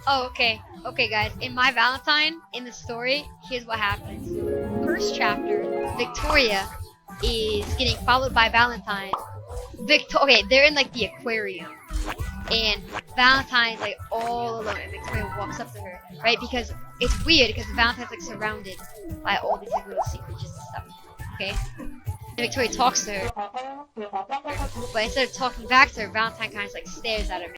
Oh, okay. Okay, guys. In my Valentine, in the story, here's what happens. First chapter, Victoria is getting followed by Valentine. Okay, they're in like the aquarium, and Valentine's like all alone, and Victoria walks up to her, right? Because it's weird, because Valentine's like surrounded by all these like little secrets and stuff. Okay, and Victoria talks to her, but instead of talking back to her, Valentine kind of like stares at her.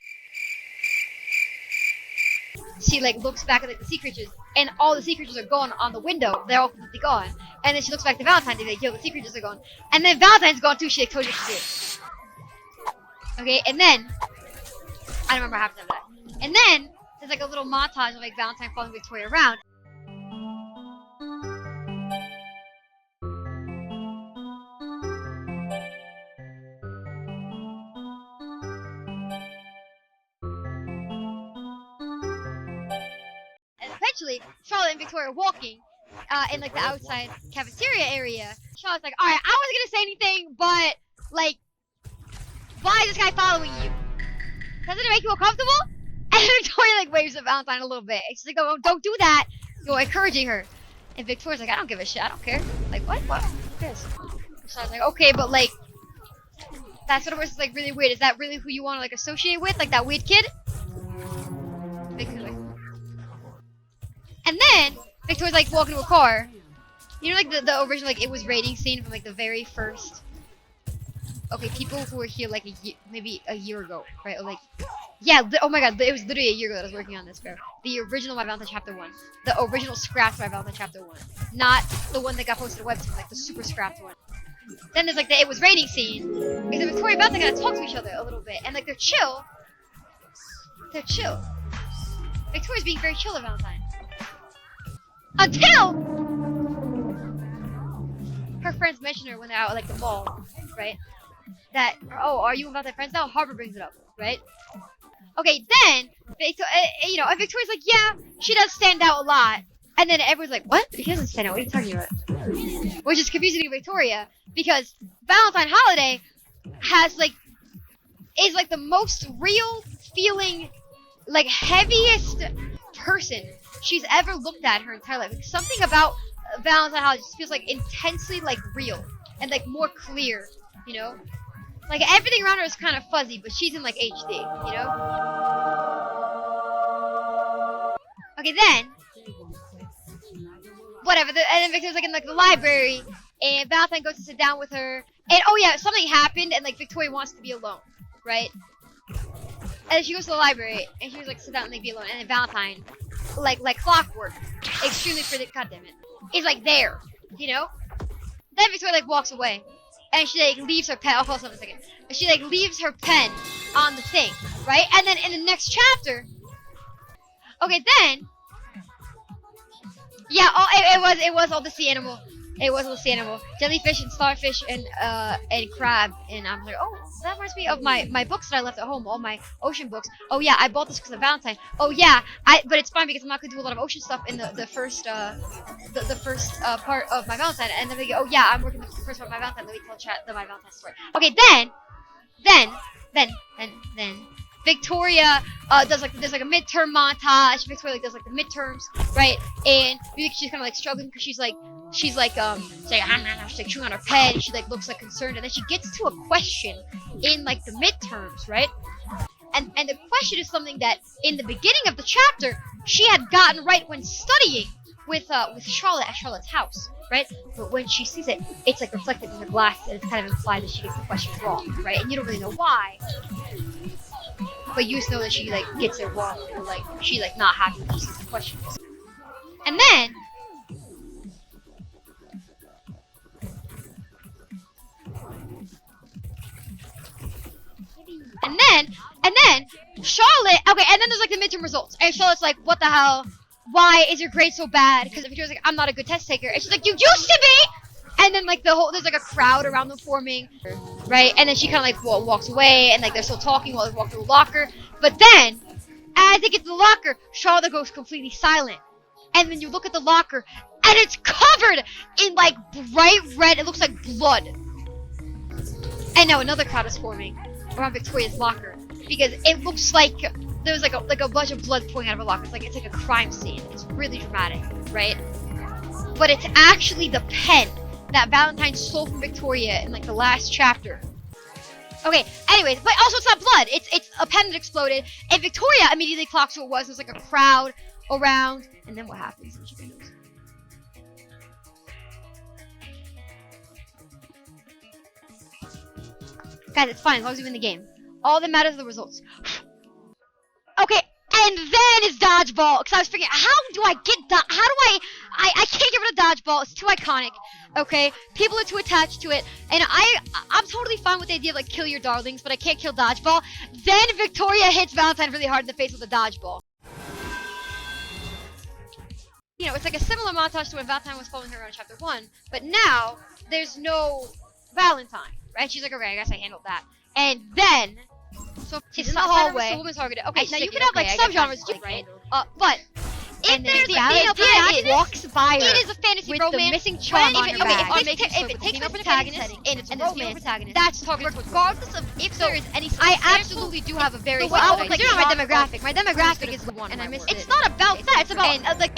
She like looks back at like the sea creatures, and all the sea creatures are gone on the window. They're all completely gone. And then she looks back to Valentine, and like, yo, the sea creatures are gone. And then Valentine's gone too. She like told you to do. Okay, and then I don't remember what happened after that. And then there's like a little montage of like Valentine following Victoria around. And eventually, Charlotte and Victoria are walking in like the outside cafeteria area. Charlotte's like, alright, I wasn't gonna say anything, but like, why is this guy following you? Doesn't it make you uncomfortable? And Victoria like waves at Valentine a little bit. She's like, oh, don't do that. You're encouraging her. And Victoria's like, I don't give a shit. I don't care. Like, what? What? This. So I was like, okay, but like, that sort of was like really weird. Is that really who you want to like associate with? Like that weird kid? Victoria's like, and then Victoria's like walking to a car. You know, like the original like it was raining scene from like the very first. Okay, people who were here like maybe a year ago, right? Or like, yeah. Oh my God, it was literally a year ago that I was working on this, bro. The original My Valentine Chapter 1, the original scrapped My Valentine Chapter 1, not the one that got posted to the website, like the super scrapped one. Then there's like the it was raining scene. Because Victoria and Valentine gotta talk to each other a little bit, and like they're chill. They're chill. Victoria's being very chill to Valentine. Until her friends mention her when they're out at like the mall, right? That, oh, are you and Valentine friends now? Harper brings it up, right? Okay, then, you know, and Victoria's like, yeah, she does stand out a lot. And then everyone's like, what? She doesn't stand out, what are you talking about? Which is confusing to Victoria, because Valentine Holiday is like the most real feeling, like heaviest person she's ever looked at her entire life. Like, something about Valentine Holiday just feels like intensely like real and like more clear, you know? Like everything around her is kind of fuzzy, but she's in like HD, you know? Okay, then whatever. And then Victoria's like in like the library, and Valentine goes to sit down with her. And oh yeah, something happened, and like Victoria wants to be alone, right? And then she goes to the library, and she was like sit down and like be alone. And then Valentine, like clockwork, extremely predictable, goddammit, is like there, you know? Then Victoria like walks away. And she like leaves her pen. I'll pause on a second. She like leaves her pen on the thing, right? And then in the next chapter, okay, then, yeah, it was all the sea animal. It was all the sea animal, jellyfish and starfish and crab. And I'm like, oh, that reminds me of my books that I left at home, all my ocean books. Oh yeah, I bought this because of Valentine. Oh yeah, but it's fine because I'm not gonna do a lot of ocean stuff in the first part of my Valentine. And then they go, oh yeah, I'm working the first part of my Valentine. Let me tell my Valentine story. Okay, then Victoria does like there's like a midterm montage. Victoria like does like the midterms, right? And you think she's kind of like struggling because she's like she's like chewing on her pen. And she like looks like concerned, and then she gets to a question in like the midterms, right? And the question is something that in the beginning of the chapter she had gotten right when studying with Charlotte at Charlotte's house, right? But when she sees it, it's like reflected in the glass, and it's kind of implied that she gets the question wrong, right? And you don't really know why. But you just know that she like gets it wrong, or like she's like not happy when she sees the questions. And then Charlotte, okay, and then there's like the midterm results, and Charlotte's like, what the hell? Why is your grade so bad? Because Victoria's like, I'm not a good test taker, and she's like, you used to be. And then like there's like a crowd around them forming, right? And then she kind of like walks away, and like they're still talking while they walk through the locker. But then, as they get to the locker, Charlotte goes completely silent. And then you look at the locker, and it's covered in like bright red. It looks like blood. And now another crowd is forming around Victoria's locker, because it looks like there was like a bunch of blood pouring out of a locker. It's like a crime scene. It's really dramatic, right? But it's actually the pen that Valentine stole from Victoria in like the last chapter. Okay, anyways, but also it's not blood. It's a pen that exploded, and Victoria immediately clocks who it was. There's like a crowd around, and then what happens? Guys, it's fine as long as you win the game. All that matters are the results. Okay, and then it's Dodgeball. Because I was figuring, how do I get how do I can't get rid of Dodgeball. It's too iconic. Okay, people are too attached to it, and I'm totally fine with the idea of like kill your darlings, but I can't kill Dodgeball. Then Victoria hits Valentine really hard in the face with a Dodgeball. You know, it's like a similar montage to when Valentine was following her around in chapter 1, but now there's no Valentine, right? She's like, okay, I guess I handled that. And then, so she's in the hallway. Woman's targeted. Okay, now you can have like subgenres, right? But if there's the idea walks by her, it is a fantasy romance. The missing charm on her bag. If it takes a protagonist and it's a romance, that's targeted regardless of if there is any. I absolutely do have a very solid idea. My demographic is the one, and I missed it. It's not about that. It's about like